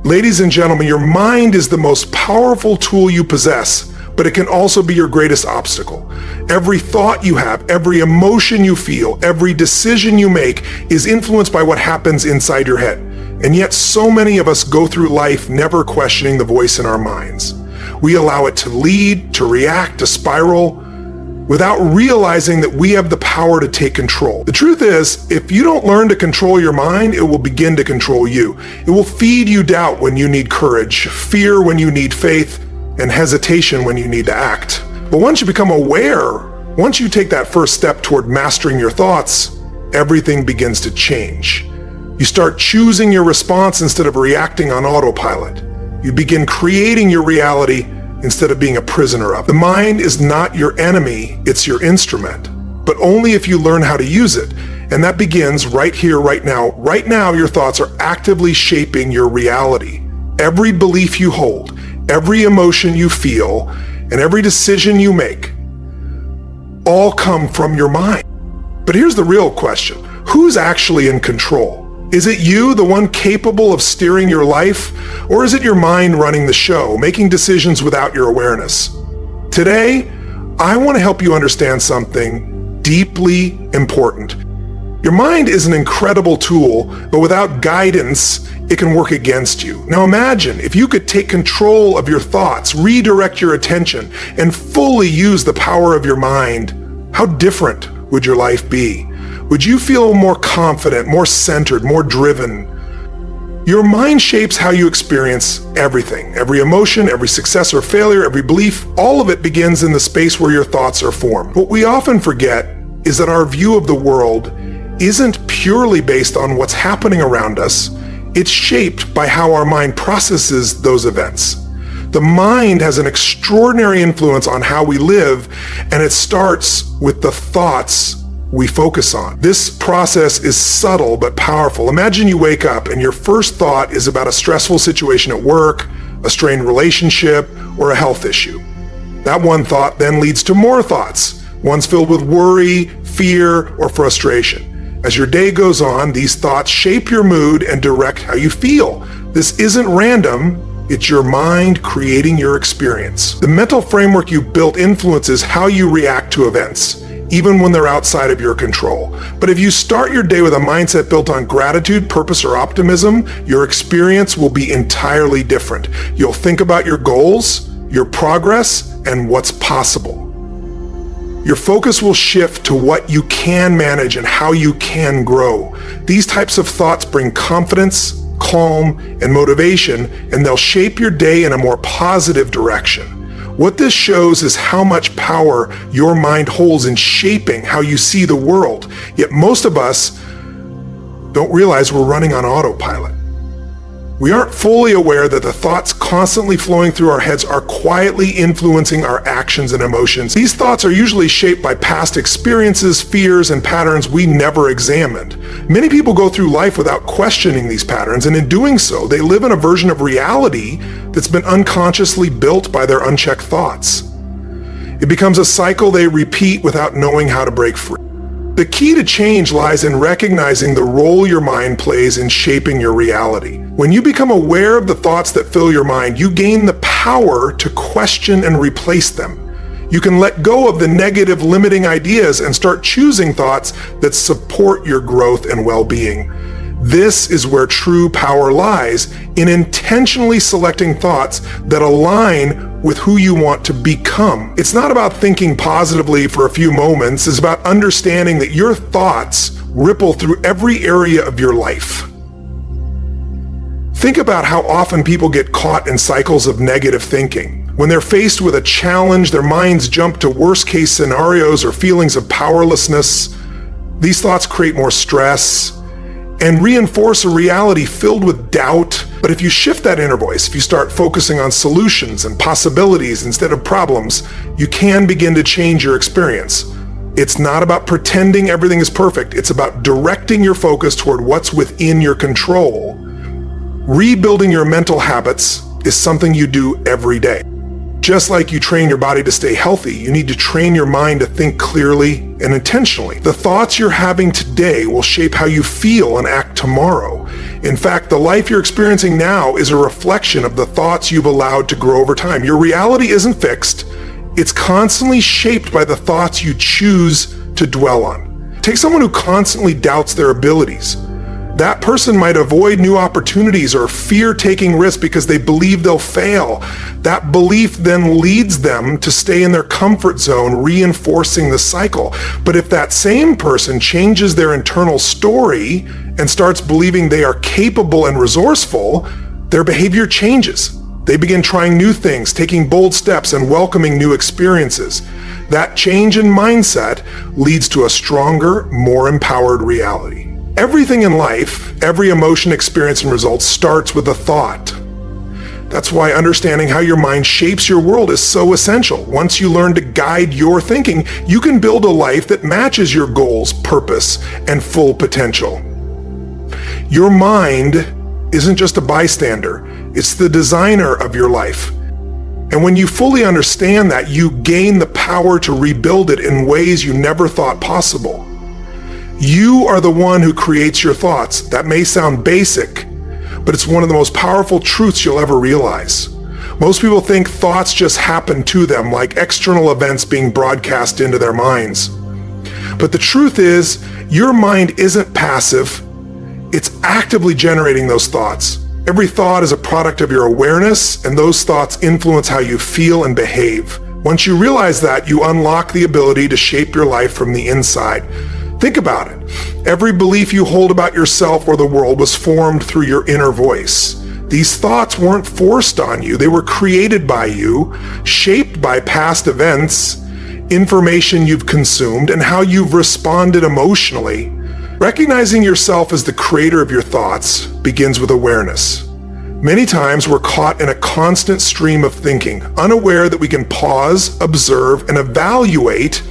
Ladies and gentlemen, your mind is the most powerful tool you possess, but it can also be your greatest obstacle. Every thought you have, every emotion you feel, every decision you make is influenced by what happens inside your head. And yet so many of us go through life never questioning the voice in our minds. We allow it to lead, to react, to spiral, without realizing that we have the power to take control. The truth is, if you don't learn to control your mind, it will begin to control you. It will feed you doubt when you need courage, fear when you need faith, and hesitation when you need to act. But once you become aware, once you take that first step toward mastering your thoughts, everything begins to change. You start choosing your response instead of reacting on autopilot. You begin creating your reality instead of being a prisoner of it. The mind is not your enemy, it's your instrument, but only if you learn how to use it. And that begins right here, right now. Right now, your thoughts are actively shaping your reality. Every belief you hold, every emotion you feel, and every decision you make all come from your mind. But here's the real question. Who's actually in control? Is it you, the one capable of steering your life? Or is it your mind running the show, making decisions without your awareness? Today, I want to help you understand something deeply important. Your mind is an incredible tool, but without guidance, it can work against you. Now imagine if you could take control of your thoughts, redirect your attention, and fully use the power of your mind. How different would your life be? Would you feel more confident, more centered, more driven? Your mind shapes how you experience everything. Every emotion, every success or failure, every belief, all of it begins in the space where your thoughts are formed. What we often forget is that our view of the world isn't purely based on what's happening around us. It's shaped by how our mind processes those events. The mind has an extraordinary influence on how we live, and it starts with the thoughts we focus on. This process is subtle but powerful. Imagine you wake up and your first thought is about a stressful situation at work, a strained relationship, or a health issue. That one thought then leads to more thoughts, ones filled with worry, fear, or frustration. As your day goes on, these thoughts shape your mood and direct how you feel. This isn't random, it's your mind creating your experience. The mental framework you built influences how you react to events, even when they're outside of your control. But if you start your day with a mindset built on gratitude, purpose, or optimism, your experience will be entirely different. You'll think about your goals, your progress, and what's possible. Your focus will shift to what you can manage and how you can grow. These types of thoughts bring confidence, calm, and motivation, and they'll shape your day in a more positive direction. What this shows is how much power your mind holds in shaping how you see the world. Yet most of us don't realize we're running on autopilot. We aren't fully aware that the thoughts constantly flowing through our heads are quietly influencing our actions and emotions. These thoughts are usually shaped by past experiences, fears, and patterns we never examined. Many people go through life without questioning these patterns, and in doing so, they live in a version of reality that's been unconsciously built by their unchecked thoughts. It becomes a cycle they repeat without knowing how to break free. The key to change lies in recognizing the role your mind plays in shaping your reality. When you become aware of the thoughts that fill your mind, you gain the power to question and replace them. You can let go of the negative, limiting ideas and start choosing thoughts that support your growth and well-being. This is where true power lies, in intentionally selecting thoughts that align with who you want to become. It's not about thinking positively for a few moments. It's about understanding that your thoughts ripple through every area of your life. Think about how often people get caught in cycles of negative thinking. When they're faced with a challenge, their minds jump to worst-case scenarios or feelings of powerlessness. These thoughts create more stress and reinforce a reality filled with doubt. But if you shift that inner voice, if you start focusing on solutions and possibilities instead of problems, you can begin to change your experience. It's not about pretending everything is perfect. It's about directing your focus toward what's within your control. Rebuilding your mental habits is something you do every day. Just like you train your body to stay healthy, you need to train your mind to think clearly and intentionally. The thoughts you're having today will shape how you feel and act tomorrow. In fact, the life you're experiencing now is a reflection of the thoughts you've allowed to grow over time. Your reality isn't fixed. It's constantly shaped by the thoughts you choose to dwell on. Take someone who constantly doubts their abilities. That person might avoid new opportunities or fear taking risks because they believe they'll fail. That belief then leads them to stay in their comfort zone, reinforcing the cycle. But if that same person changes their internal story and starts believing they are capable and resourceful, their behavior changes. They begin trying new things, taking bold steps, and welcoming new experiences. That change in mindset leads to a stronger, more empowered reality. Everything in life, every emotion, experience, and result starts with a thought. That's why understanding how your mind shapes your world is so essential. Once you learn to guide your thinking, you can build a life that matches your goals, purpose, and full potential. Your mind isn't just a bystander, it's the designer of your life. And when you fully understand that, you gain the power to rebuild it in ways you never thought possible. You are the one who creates your thoughts. That may sound basic, but it's one of the most powerful truths you'll ever realize. Most people think thoughts just happen to them, like external events being broadcast into their minds. But the truth is, your mind isn't passive. It's actively generating those thoughts. Every thought is a product of your awareness, and those thoughts influence how you feel and behave. Once you realize that, you unlock the ability to shape your life from the inside. Think about it. Every belief you hold about yourself or the world was formed through your inner voice. These thoughts weren't forced on you. They were created by you, shaped by past events, information you've consumed, and how you've responded emotionally. Recognizing yourself as the creator of your thoughts begins with awareness. Many times we're caught in a constant stream of thinking, unaware that we can pause, observe, and evaluate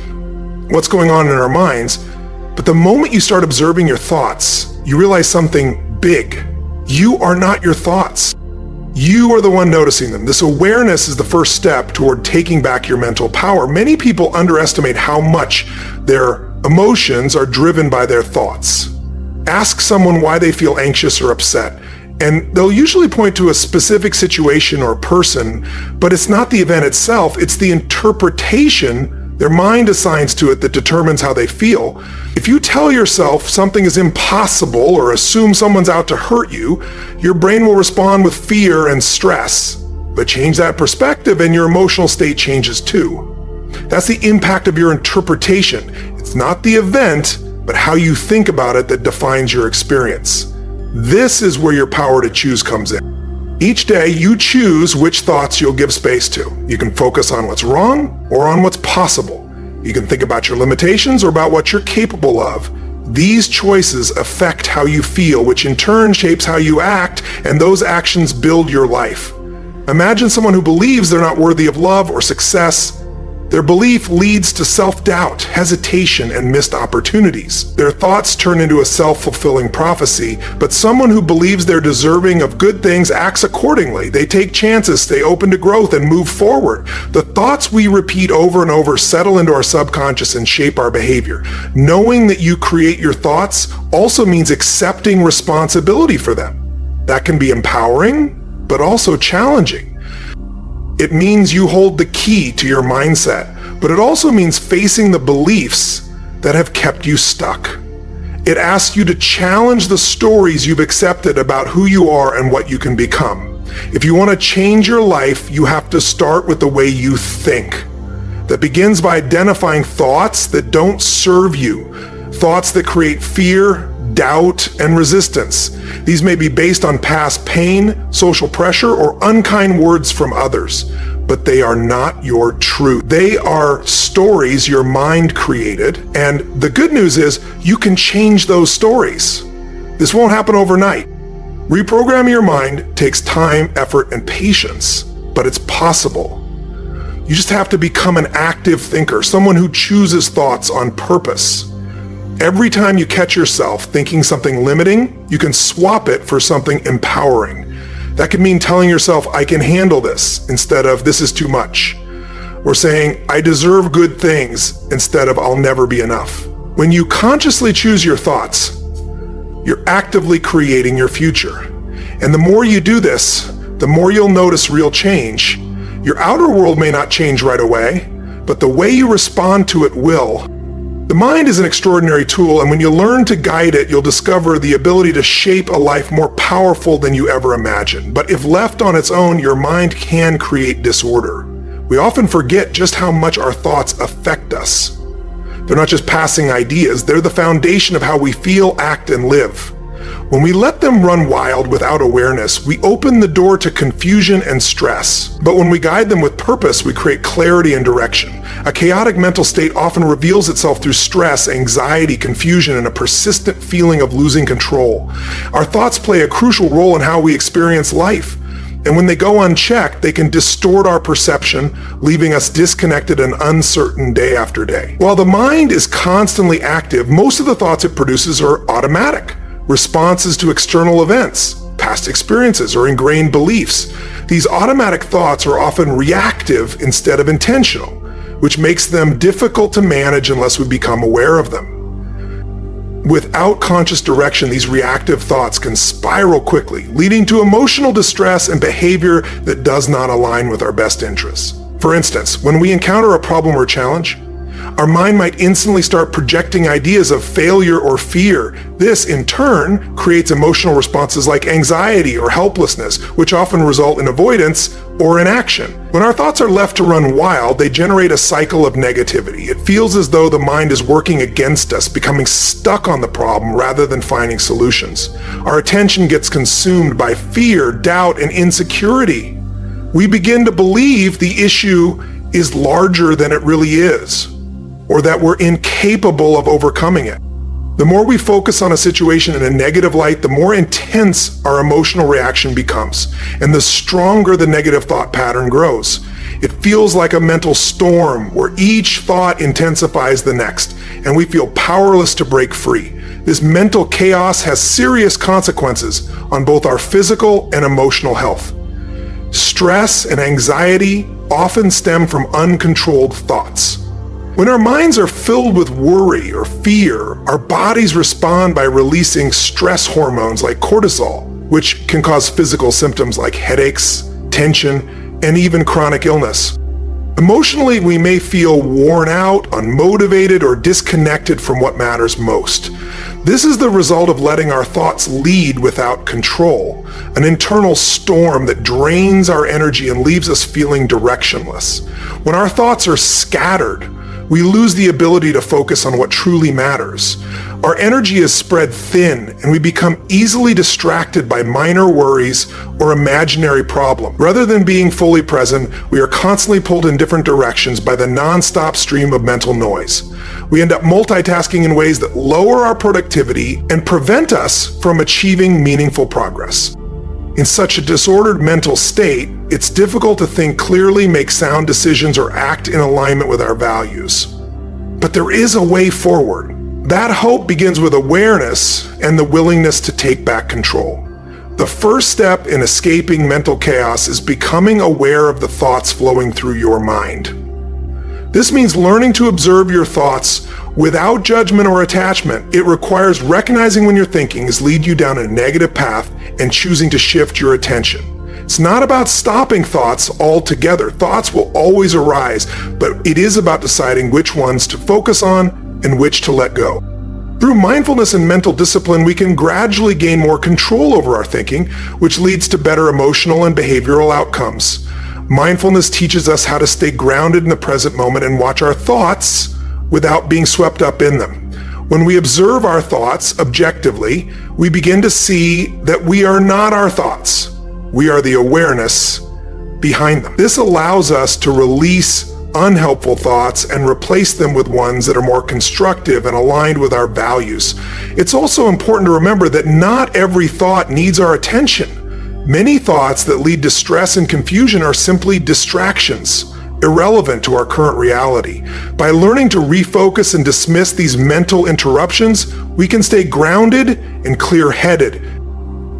what's going on in our minds. But the moment you start observing your thoughts, you realize something big. You are not your thoughts. You are the one noticing them. This awareness is the first step toward taking back your mental power. Many people underestimate how much their emotions are driven by their thoughts. Ask someone why they feel anxious or upset, and they'll usually point to a specific situation or person, but it's not the event itself, it's the interpretation their mind assigns to it that determines how they feel. If you tell yourself something is impossible or assume someone's out to hurt you, your brain will respond with fear and stress. But change that perspective and your emotional state changes too. That's the impact of your interpretation. It's not the event, but how you think about it that defines your experience. This is where your power to choose comes in. Each day, you choose which thoughts you'll give space to. You can focus on what's wrong or on what's possible. You can think about your limitations or about what you're capable of. These choices affect how you feel, which in turn shapes how you act, and those actions build your life. Imagine someone who believes they're not worthy of love or success. Their belief leads to self-doubt, hesitation, and missed opportunities. Their thoughts turn into a self-fulfilling prophecy, but someone who believes they're deserving of good things acts accordingly. They take chances, stay open to growth, and move forward. The thoughts we repeat over and over settle into our subconscious and shape our behavior. Knowing that you create your thoughts also means accepting responsibility for them. That can be empowering, but also challenging. It means you hold the key to your mindset, but it also means facing the beliefs that have kept you stuck. It asks you to challenge the stories you've accepted about who you are and what you can become. If you want to change your life, you have to start with the way you think. That begins by identifying thoughts that don't serve you, thoughts that create fear, doubt, and resistance. These may be based on past pain, social pressure, or unkind words from others, but they are not your truth. They are stories your mind created, and the good news is you can change those stories. This won't happen overnight. Reprogramming your mind takes time, effort, and patience, but it's possible. You just have to become an active thinker, someone who chooses thoughts on purpose. Every time you catch yourself thinking something limiting, you can swap it for something empowering. That could mean telling yourself, I can handle this, instead of this is too much. Or saying, I deserve good things, instead of I'll never be enough. When you consciously choose your thoughts, You're actively creating your future. And the more you do this, the more you'll notice real change. Your outer world may not change right away, but the way you respond to it will. The mind is an extraordinary tool, and when you learn to guide it, you'll discover the ability to shape a life more powerful than you ever imagined. But if left on its own, your mind can create disorder. We often forget just how much our thoughts affect us. They're not just passing ideas, they're the foundation of how we feel, act, and live. When we let them run wild without awareness, we open the door to confusion and stress. But when we guide them with purpose, we create clarity and direction. A chaotic mental state often reveals itself through stress, anxiety, confusion, and a persistent feeling of losing control. Our thoughts play a crucial role in how we experience life. And when they go unchecked, they can distort our perception, leaving us disconnected and uncertain day after day. While the mind is constantly active, most of the thoughts it produces are automatic. Responses to external events, past experiences, or ingrained beliefs. These automatic thoughts are often reactive instead of intentional, which makes them difficult to manage unless we become aware of them. Without conscious direction, these reactive thoughts can spiral quickly, leading to emotional distress and behavior that does not align with our best interests. For instance, when we encounter a problem or challenge, our mind might instantly start projecting ideas of failure or fear. This, in turn, creates emotional responses like anxiety or helplessness, which often result in avoidance or inaction. When our thoughts are left to run wild, they generate a cycle of negativity. It feels as though the mind is working against us, becoming stuck on the problem rather than finding solutions. Our attention gets consumed by fear, doubt, and insecurity. We begin to believe the issue is larger than it really is, or that we're incapable of overcoming it. The more we focus on a situation in a negative light, the more intense our emotional reaction becomes, and the stronger the negative thought pattern grows. It feels like a mental storm where each thought intensifies the next, and we feel powerless to break free. This mental chaos has serious consequences on both our physical and emotional health. Stress and anxiety often stem from uncontrolled thoughts. When our minds are filled with worry or fear, our bodies respond by releasing stress hormones like cortisol, which can cause physical symptoms like headaches, tension, and even chronic illness. Emotionally, we may feel worn out, unmotivated, or disconnected from what matters most. This is the result of letting our thoughts lead without control, an internal storm that drains our energy and leaves us feeling directionless. When our thoughts are scattered, we lose the ability to focus on what truly matters. Our energy is spread thin, and we become easily distracted by minor worries or imaginary problems. Rather than being fully present, we are constantly pulled in different directions by the non-stop stream of mental noise. We end up multitasking in ways that lower our productivity and prevent us from achieving meaningful progress. In such a disordered mental state, it's difficult to think clearly, make sound decisions, or act in alignment with our values. But there is a way forward. That hope begins with awareness and the willingness to take back control. The first step in escaping mental chaos is becoming aware of the thoughts flowing through your mind. This means learning to observe your thoughts without judgment or attachment. It requires recognizing when your thinking has led you down a negative path and choosing to shift your attention. It's not about stopping thoughts altogether. Thoughts will always arise, but it is about deciding which ones to focus on and which to let go. Through mindfulness and mental discipline, we can gradually gain more control over our thinking, which leads to better emotional and behavioral outcomes. Mindfulness teaches us how to stay grounded in the present moment and watch our thoughts without being swept up in them. When we observe our thoughts objectively, we begin to see that we are not our thoughts. We are the awareness behind them. This allows us to release unhelpful thoughts and replace them with ones that are more constructive and aligned with our values. It's also important to remember that not every thought needs our attention. Many thoughts that lead to stress and confusion are simply distractions, irrelevant to our current reality. By learning to refocus and dismiss these mental interruptions, we can stay grounded and clear-headed.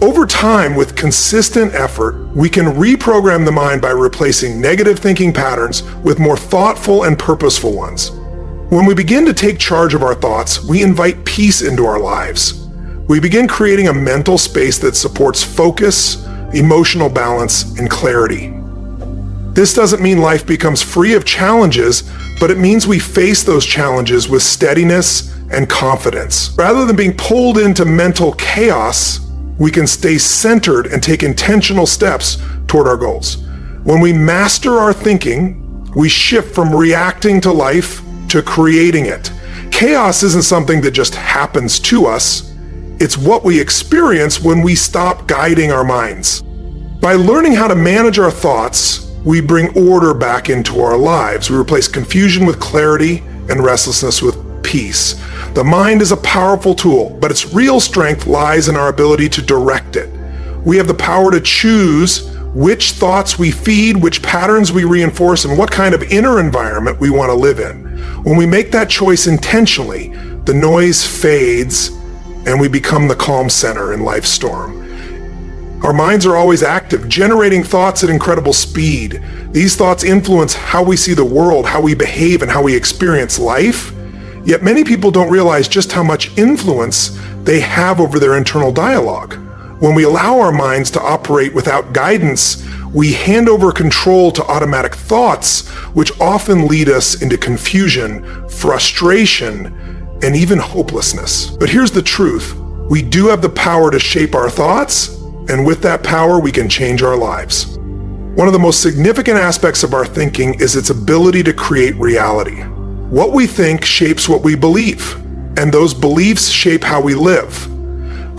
Over time, with consistent effort, we can reprogram the mind by replacing negative thinking patterns with more thoughtful and purposeful ones. When we begin to take charge of our thoughts, we invite peace into our lives. We begin creating a mental space that supports focus, emotional balance, and clarity. This doesn't mean life becomes free of challenges, but it means we face those challenges with steadiness and confidence. Rather than being pulled into mental chaos, we can stay centered and take intentional steps toward our goals. When we master our thinking, we shift from reacting to life to creating it. Chaos isn't something that just happens to us. It's what we experience when we stop guiding our minds. By learning how to manage our thoughts, we bring order back into our lives. We replace confusion with clarity and restlessness with peace. The mind is a powerful tool, but its real strength lies in our ability to direct it. We have the power to choose which thoughts we feed, which patterns we reinforce, and what kind of inner environment we want to live in. When we make that choice intentionally, the noise fades and we become the calm center in life's storm. Our minds are always active, generating thoughts at incredible speed. These thoughts influence how we see the world, how we behave, and how we experience life. Yet many people don't realize just how much influence they have over their internal dialogue. When we allow our minds to operate without guidance, we hand over control to automatic thoughts, which often lead us into confusion, frustration, and even hopelessness. But here's the truth. We do have the power to shape our thoughts, and with that power, we can change our lives. One of the most significant aspects of our thinking is its ability to create reality. What we think shapes what we believe, and those beliefs shape how we live.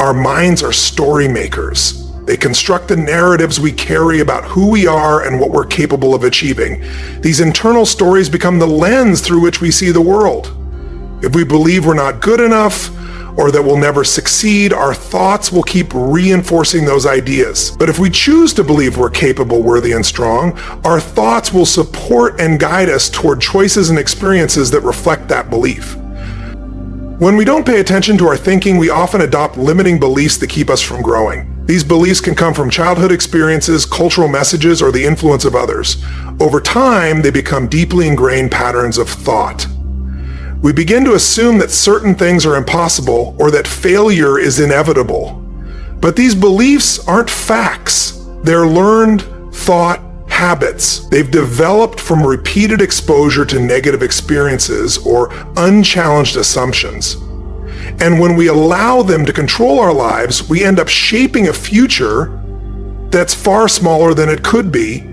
Our minds are story makers. They construct the narratives we carry about who we are and what we're capable of achieving. These internal stories become the lens through which we see the world. If we believe we're not good enough, or that we'll never succeed, our thoughts will keep reinforcing those ideas. But if we choose to believe we're capable, worthy, and strong, our thoughts will support and guide us toward choices and experiences that reflect that belief. When we don't pay attention to our thinking, we often adopt limiting beliefs that keep us from growing. These beliefs can come from childhood experiences, cultural messages, or the influence of others. Over time, they become deeply ingrained patterns of thought. We begin to assume that certain things are impossible or that failure is inevitable. But these beliefs aren't facts. They're learned thought habits. They've developed from repeated exposure to negative experiences or unchallenged assumptions. And when we allow them to control our lives, we end up shaping a future that's far smaller than it could be.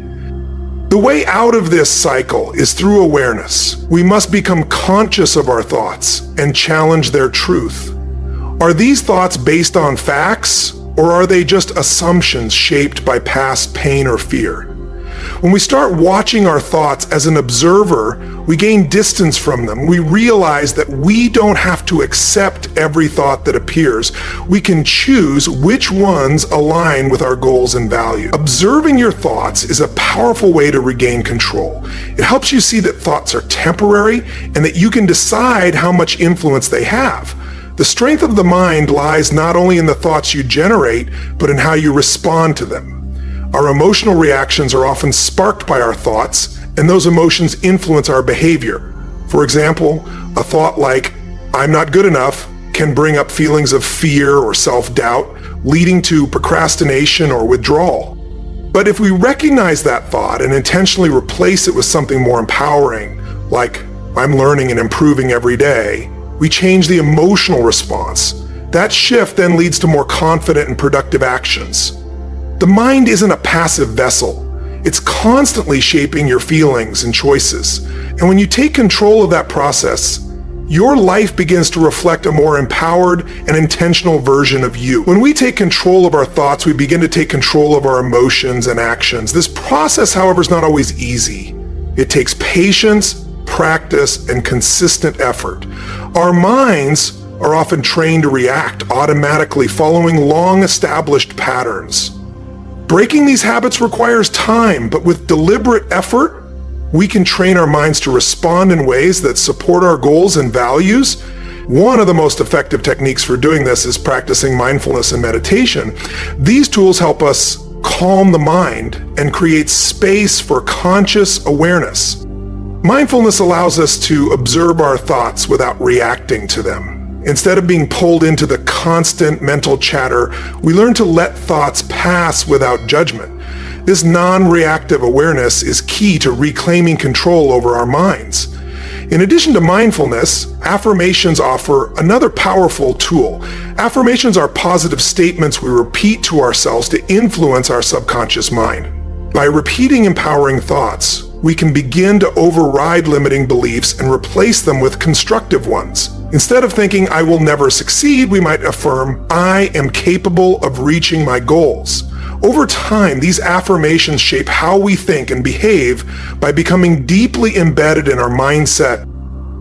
The way out of this cycle is through awareness. We must become conscious of our thoughts and challenge their truth. Are these thoughts based on facts, or are they just assumptions shaped by past pain or fear? When we start watching our thoughts as an observer, we gain distance from them. We realize that we don't have to accept every thought that appears. We can choose which ones align with our goals and values. Observing your thoughts is a powerful way to regain control. It helps you see that thoughts are temporary and that you can decide how much influence they have. The strength of the mind lies not only in the thoughts you generate, but in how you respond to them. Our emotional reactions are often sparked by our thoughts, and those emotions influence our behavior. For example, a thought like, "I'm not good enough," can bring up feelings of fear or self-doubt, leading to procrastination or withdrawal. But if we recognize that thought and intentionally replace it with something more empowering, like, "I'm learning and improving every day," we change the emotional response. That shift then leads to more confident and productive actions. The mind isn't a passive vessel. It's constantly shaping your feelings and choices. And when you take control of that process, your life begins to reflect a more empowered and intentional version of you. When we take control of our thoughts, we begin to take control of our emotions and actions. This process, however, is not always easy. It takes patience, practice, and consistent effort. Our minds are often trained to react automatically, following long-established patterns. Breaking these habits requires time, but with deliberate effort, we can train our minds to respond in ways that support our goals and values. One of the most effective techniques for doing this is practicing mindfulness and meditation. These tools help us calm the mind and create space for conscious awareness. Mindfulness allows us to observe our thoughts without reacting to them. Instead of being pulled into the constant mental chatter, we learn to let thoughts pass without judgment. This non-reactive awareness is key to reclaiming control over our minds. In addition to mindfulness, affirmations offer another powerful tool. Affirmations are positive statements we repeat to ourselves to influence our subconscious mind. By repeating empowering thoughts, we can begin to override limiting beliefs and replace them with constructive ones. Instead of thinking, "I will never succeed," we might affirm, "I am capable of reaching my goals." Over time, these affirmations shape how we think and behave by becoming deeply embedded in our mindset.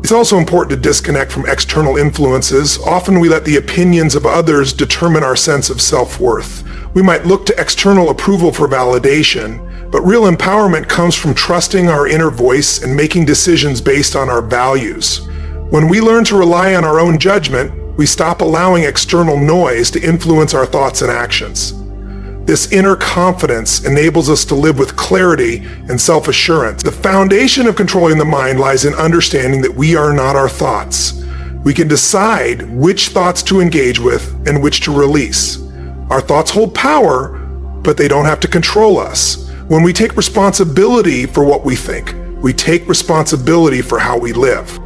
It's also important to disconnect from external influences. Often we let the opinions of others determine our sense of self-worth. We might look to external approval for validation, but real empowerment comes from trusting our inner voice and making decisions based on our values. When we learn to rely on our own judgment, we stop allowing external noise to influence our thoughts and actions. This inner confidence enables us to live with clarity and self-assurance. The foundation of controlling the mind lies in understanding that we are not our thoughts. We can decide which thoughts to engage with and which to release. Our thoughts hold power, but they don't have to control us. When we take responsibility for what we think, we take responsibility for how we live.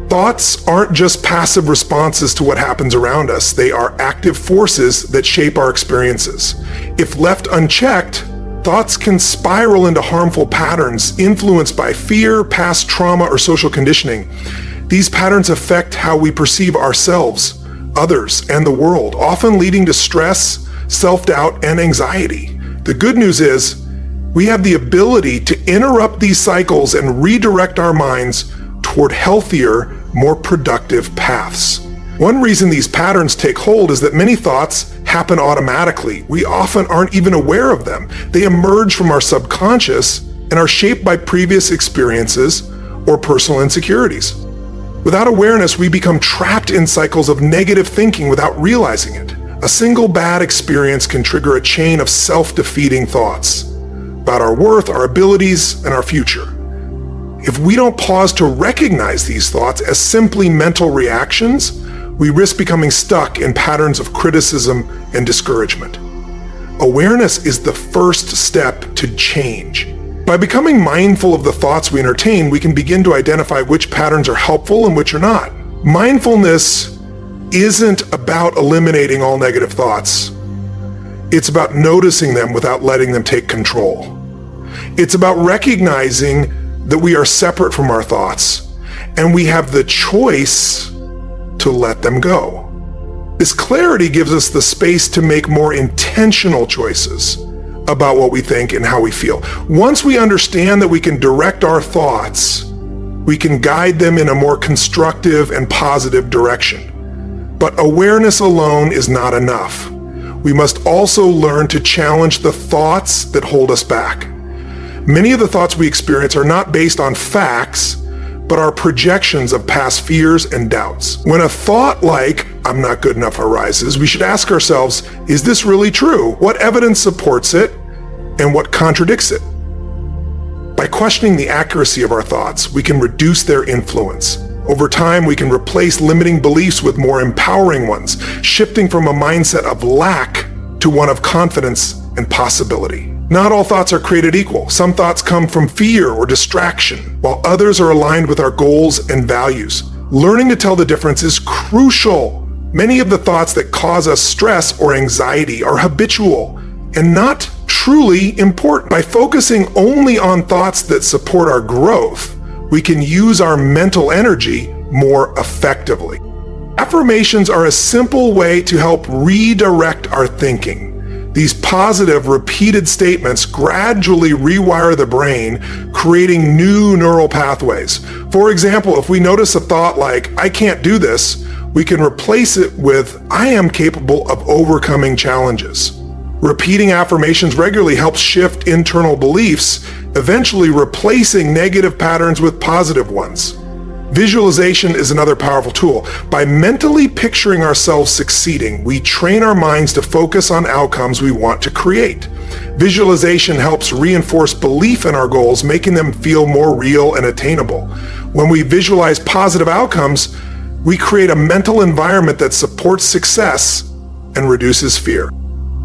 Thoughts aren't just passive responses to what happens around us. They are active forces that shape our experiences. If left unchecked, thoughts can spiral into harmful patterns influenced by fear, past trauma, or social conditioning. These patterns affect how we perceive ourselves, others, and the world, often leading to stress, self-doubt, and anxiety. The good news is, we have the ability to interrupt these cycles and redirect our minds toward healthier, more productive paths. One reason these patterns take hold is that many thoughts happen automatically. We often aren't even aware of them. They emerge from our subconscious and are shaped by previous experiences or personal insecurities. Without awareness, we become trapped in cycles of negative thinking without realizing it. A single bad experience can trigger a chain of self-defeating thoughts about our worth, our abilities, and our future. If we don't pause to recognize these thoughts as simply mental reactions, we risk becoming stuck in patterns of criticism and discouragement. Awareness is the first step to change. By becoming mindful of the thoughts we entertain, we can begin to identify which patterns are helpful and which are not. Mindfulness isn't about eliminating all negative thoughts. It's about noticing them without letting them take control. It's about recognizing that we are separate from our thoughts, and we have the choice to let them go. This clarity gives us the space to make more intentional choices about what we think and how we feel. Once we understand that we can direct our thoughts, we can guide them in a more constructive and positive direction. But awareness alone is not enough. We must also learn to challenge the thoughts that hold us back. Many of the thoughts we experience are not based on facts, but are projections of past fears and doubts. When a thought like, "I'm not good enough," arises, we should ask ourselves, is this really true? What evidence supports it, and what contradicts it? By questioning the accuracy of our thoughts, we can reduce their influence. Over time, we can replace limiting beliefs with more empowering ones, shifting from a mindset of lack to one of confidence and possibility. Not all thoughts are created equal. Some thoughts come from fear or distraction, while others are aligned with our goals and values. Learning to tell the difference is crucial. Many of the thoughts that cause us stress or anxiety are habitual and not truly important. By focusing only on thoughts that support our growth, we can use our mental energy more effectively. Affirmations are a simple way to help redirect our thinking. These positive, repeated statements gradually rewire the brain, creating new neural pathways. For example, if we notice a thought like, "I can't do this," we can replace it with, "I am capable of overcoming challenges." Repeating affirmations regularly helps shift internal beliefs, eventually replacing negative patterns with positive ones. Visualization is another powerful tool. By mentally picturing ourselves succeeding, we train our minds to focus on outcomes we want to create. Visualization helps reinforce belief in our goals, making them feel more real and attainable. When we visualize positive outcomes, We create a mental environment that supports success and reduces fear.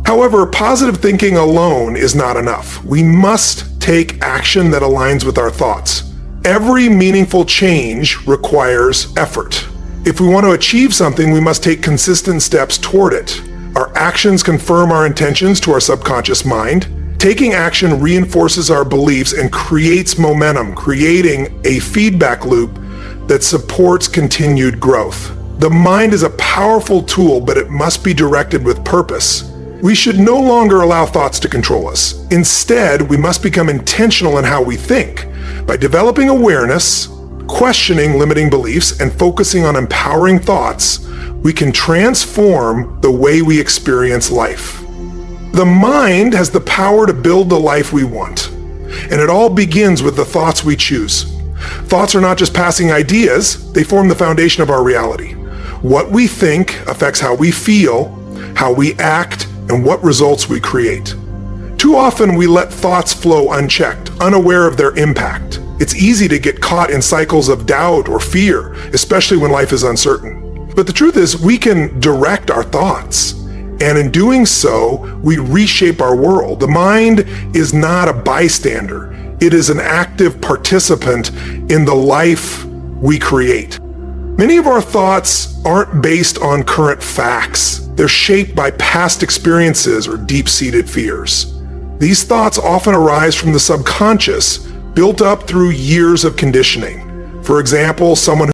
However, positive thinking alone is not enough. We must take action that aligns with our thoughts. Every meaningful change requires effort. If we want to achieve something, we must take consistent steps toward it. Our actions confirm our intentions to our subconscious mind. Taking action reinforces our beliefs and creates momentum, creating a feedback loop that supports continued growth. The mind is a powerful tool, but it must be directed with purpose. We should no longer allow thoughts to control us. Instead, we must become intentional in how we think. By developing awareness, questioning limiting beliefs, and focusing on empowering thoughts, we can transform the way we experience life. The mind has the power to build the life we want, and it all begins with the thoughts we choose. Thoughts are not just passing ideas, they form the foundation of our reality. What we think affects how we feel, how we act, and what results we create. Too often we let thoughts flow unchecked, unaware of their impact. It's easy to get caught in cycles of doubt or fear, especially when life is uncertain. But the truth is, we can direct our thoughts. And in doing so, we reshape our world. The mind is not a bystander. It is an active participant in the life we create. Many of our thoughts aren't based on current facts. They're shaped by past experiences or deep-seated fears. These thoughts often arise from the subconscious, built up through years of conditioning. For example, someone